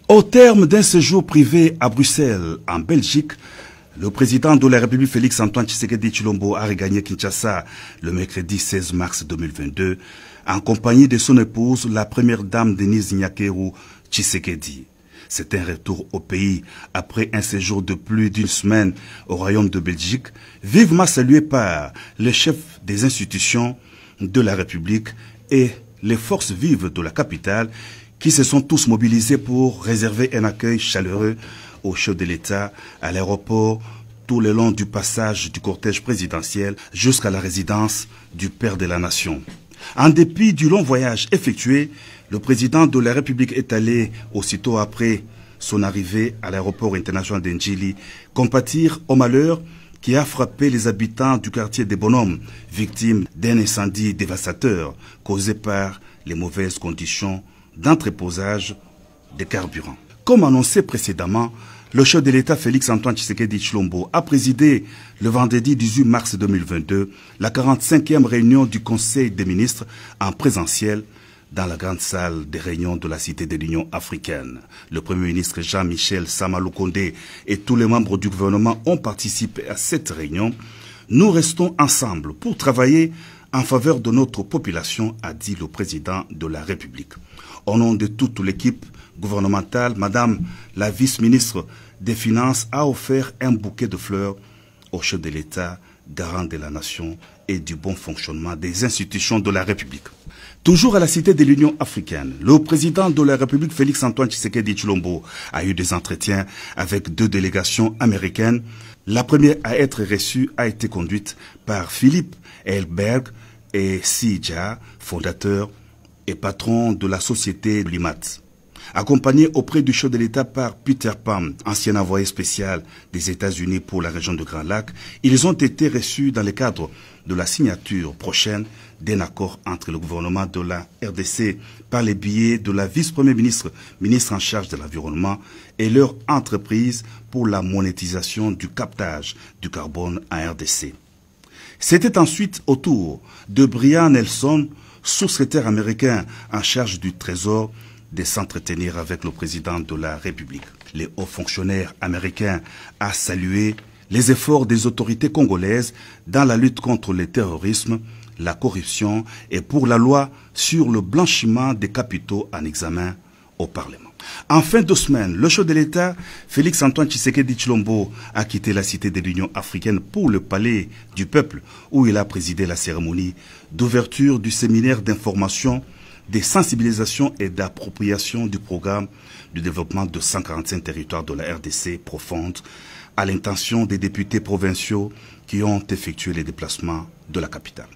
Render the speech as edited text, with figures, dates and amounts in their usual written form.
Au terme d'un séjour privé à Bruxelles, en Belgique, le président de la République Félix-Antoine Tshisekedi Tshilombo a regagné Kinshasa le mercredi 16 mars 2022 en compagnie de son épouse, la première dame Denise Nyakeru Tshisekedi. C'est un retour au pays après un séjour de plus d'une semaine au Royaume de Belgique, vivement salué par les chefs des institutions de la République et les forces vives de la capitale qui se sont tous mobilisés pour réserver un accueil chaleureux au chef de l'État à l'aéroport tout le long du passage du cortège présidentiel jusqu'à la résidence du père de la nation. En dépit du long voyage effectué, le président de la République est allé aussitôt après son arrivée à l'aéroport international d'Ndjili compatir au malheur qui a frappé les habitants du quartier des Bonhommes, victimes d'un incendie dévastateur causé par les mauvaises conditions d'entreposage de carburant. Comme annoncé précédemment, le chef de l'État Félix-Antoine Tshisekedi Tshilombo a présidé le vendredi 18 mars 2022 la 45e réunion du Conseil des ministres en présentiel dans la grande salle des réunions de la Cité de l'Union africaine. Le Premier ministre Jean-Michel Sama-Lukonde et tous les membres du gouvernement ont participé à cette réunion. Nous restons ensemble pour travailler en faveur de notre population, a dit le président de la République. Au nom de toute l'équipe gouvernementale, Madame la vice-ministre des Finances a offert un bouquet de fleurs au chef de l'État, garant de la nation et du bon fonctionnement des institutions de la République. Toujours à la Cité de l'Union africaine, le président de la République Félix-Antoine Tshisekedi Tshilombo a eu des entretiens avec deux délégations américaines. La première à être reçue a été conduite par Philippe Elberg et Sija, fondateur et patron de la société Limat. Accompagné auprès du chef de l'État par Peter Pham, ancien envoyé spécial des États-Unis pour la région de Grand Lac, ils ont été reçus dans le cadre de la signature prochaine d'un accord entre le gouvernement de la RDC par les biais de la vice-premier ministre, ministre en charge de l'environnement, et leur entreprise pour la monétisation du captage du carbone en RDC. C'était ensuite au tour de Brian Nelson, sous-secrétaire américain en charge du Trésor, de s'entretenir avec le président de la République. Les hauts fonctionnaires américains ont salué les efforts des autorités congolaises dans la lutte contre le terrorisme, la corruption et pour la loi sur le blanchiment des capitaux en examen au Parlement. En fin de semaine, le chef de l'État, Félix-Antoine Tshisekedi Tshilombo, a quitté la Cité de l'Union africaine pour le Palais du Peuple, où il a présidé la cérémonie d'ouverture du séminaire d'information, de sensibilisation et d'appropriation du programme de développement de 145 territoires de la RDC profonde, à l'intention des députés provinciaux qui ont effectué les déplacements de la capitale.